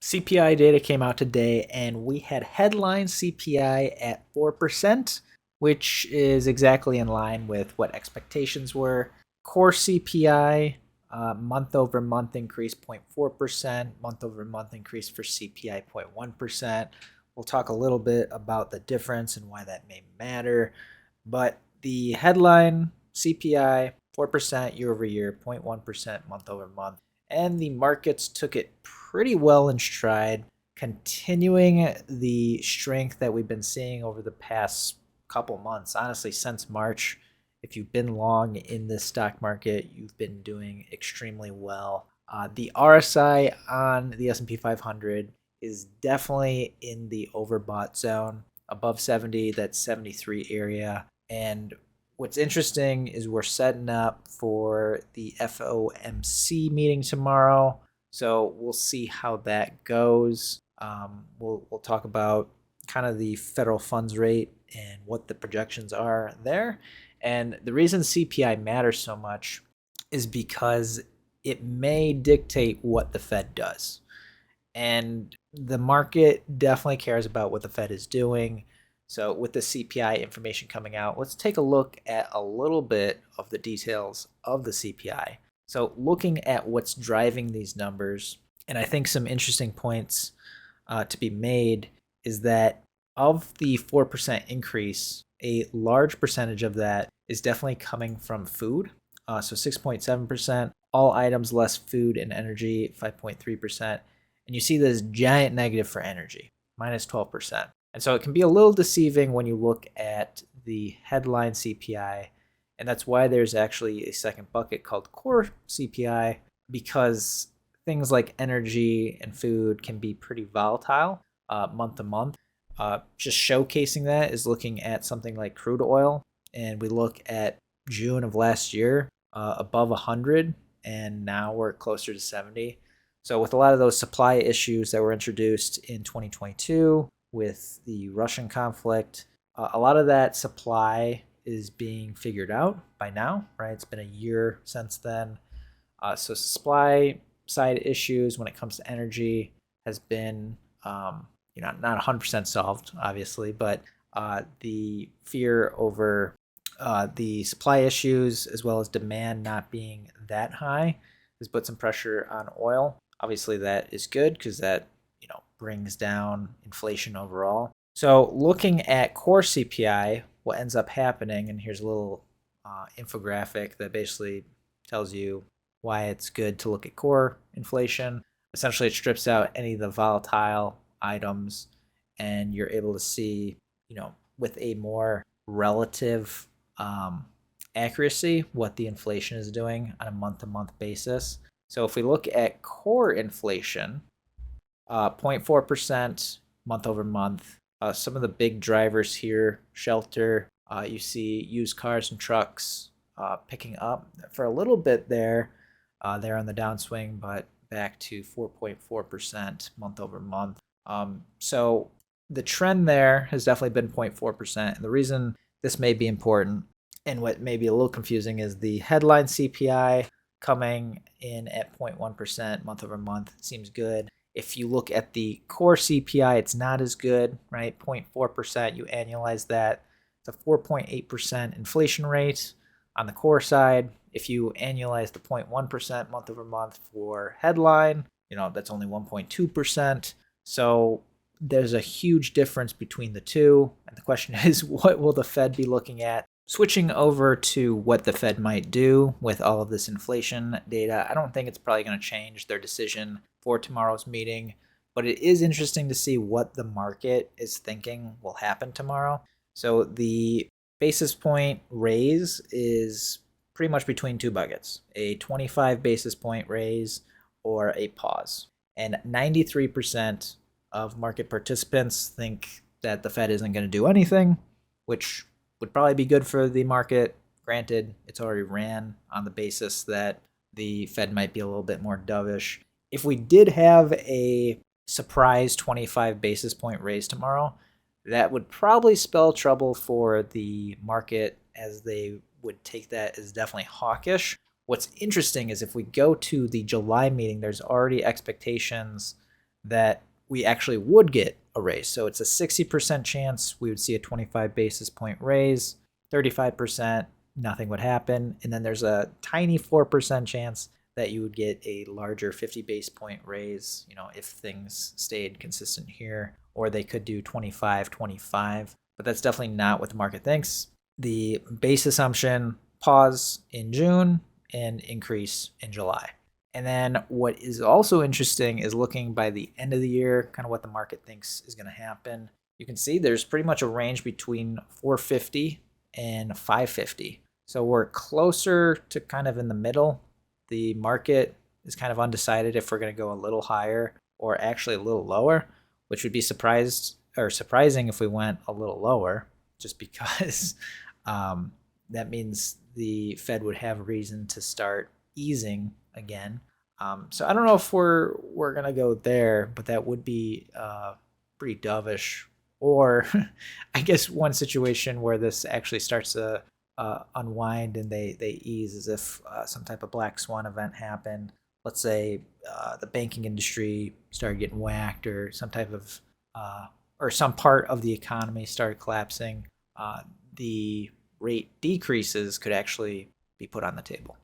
CPI data came out today, and we had headline CPI at 4%, which is exactly in line with what expectations were. Core CPI, month over month increase 0.4%, month over month increase for CPI 0.1%. We'll talk a little bit about the difference and why that may matter. But the headline CPI, 4% year over year, 0.1% month over month. And the markets took it pretty well in stride, continuing the strength that we've been seeing over the past couple months. Honestly, since March, if you've been long in this stock market, you've been doing extremely well. The RSI on the S&P 500 is definitely in the overbought zone, above 70, that 73 area. And what's interesting is we're setting up for the FOMC meeting tomorrow. So we'll see how that goes. We'll talk about kind of the federal funds rate and what the projections are there. And the reason CPI matters so much is because it may dictate what the Fed does. And the market definitely cares about what the Fed is doing. So with the CPI information coming out, let's take a look at a little bit of the details of the CPI. So looking at what's driving these numbers, and I think some interesting points to be made is that of the 4% increase, a large percentage of that is definitely coming from food. So 6.7%, all items less food and energy, 5.3%. And you see this giant negative for energy, minus 12%. And so it can be a little deceiving when you look at the headline CPI. And that's why there's actually a second bucket called core CPI, because things like energy and food can be pretty volatile month to month. Just showcasing that is looking at something like crude oil. And we look at June of last year, above 100, and now we're closer to 70. So with a lot of those supply issues that were introduced in 2022 with the Russian conflict, a lot of that supply is being figured out by now, right? It's been a year since then. So supply side issues when it comes to energy has been, not 100% solved, obviously, but the fear over the supply issues as well as demand not being that high has put some pressure on oil. Obviously, that is good because that brings down inflation overall. So looking at core CPI, what ends up happening, and here's a little infographic that basically tells you why it's good to look at core inflation. Essentially, it strips out any of the volatile items, and you're able to see, with a more relative accuracy, what the inflation is doing on a month-to-month basis. So if we look at core inflation, 0.4% month over month. Some of the big drivers here, shelter, you see used cars and trucks picking up for a little bit there. They're on the downswing, but back to 4.4% month over month. So the trend there has definitely been 0.4%. And the reason this may be important and what may be a little confusing is the headline CPI coming in at 0.1% month over month seems good. If you look at the core CPI, it's not as good, right? 0.4%, you annualize that. It's a 4.8% inflation rate on the core side. If you annualize the 0.1% month over month for headline, that's only 1.2%. So there's a huge difference between the two. And the question is, what will the Fed be looking at? Switching over to what the Fed might do with all of this inflation data, I don't think it's probably going to change their decision for tomorrow's meeting, but it is interesting to see what the market is thinking will happen tomorrow. So the basis point raise is pretty much between two buckets, a 25 basis point raise or a pause. And 93% of market participants think that the Fed isn't going to do anything, which would probably be good for the market. Granted, it's already ran on the basis that the Fed might be a little bit more dovish. If we did have a surprise 25 basis point raise tomorrow, that would probably spell trouble for the market, as they would take that as definitely hawkish. What's interesting is if we go to the July meeting, there's already expectations that we actually would get a raise. So it's a 60% chance we would see a 25 basis point raise, 35% nothing would happen, and then there's a tiny 4% chance that you would get a larger 50 base point raise, if things stayed consistent here, or they could do 25, 25, but that's definitely not what the market thinks. The base assumption, pause in June and increase in July. And then what is also interesting is looking by the end of the year, kind of what the market thinks is going to happen. You can see there's pretty much a range between 450 and 550. So we're closer to kind of in the middle. The market is kind of undecided if we're going to go a little higher or actually a little lower, which would be surprising if we went a little lower, just because that means the Fed would have reason to start easing again. So I don't know if we're gonna go there, but that would be pretty dovish. Or I guess one situation where this actually starts to unwind and they ease is if some type of black swan event happened. Let's say the banking industry started getting whacked, or some type of or some part of the economy started collapsing. The rate decreases could actually be put on the table.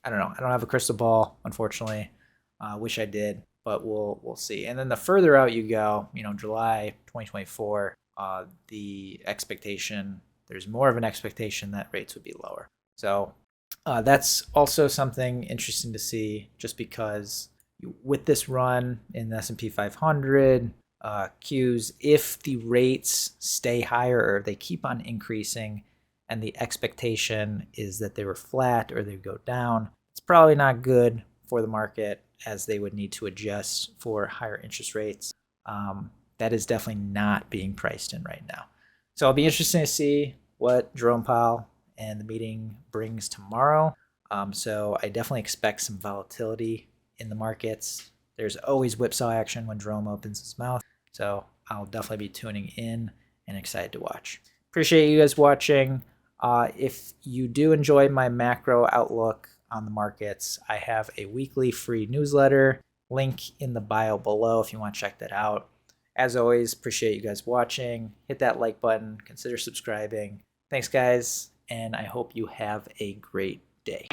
I don't know. I don't have a crystal ball, unfortunately. Wish I did, but we'll see. And then the further out you go, July 2024, there's more of an expectation that rates would be lower. So that's also something interesting to see, just because with this run in the S&P 500, Qs, if the rates stay higher or they keep on increasing, and the expectation is that they were flat or they go down, it's probably not good for the market, as they would need to adjust for higher interest rates. That is definitely not being priced in right now. So it'll be interesting to see what Jerome Powell and the meeting brings tomorrow. So I definitely expect some volatility in the markets. There's always whipsaw action when Jerome opens his mouth. So I'll definitely be tuning in and excited to watch. Appreciate you guys watching. If you do enjoy my macro outlook on the markets, I have a weekly free newsletter, link in the bio below if you want to check that out. As always, appreciate you guys watching. Hit that like button, consider subscribing. Thanks guys, and I hope you have a great day.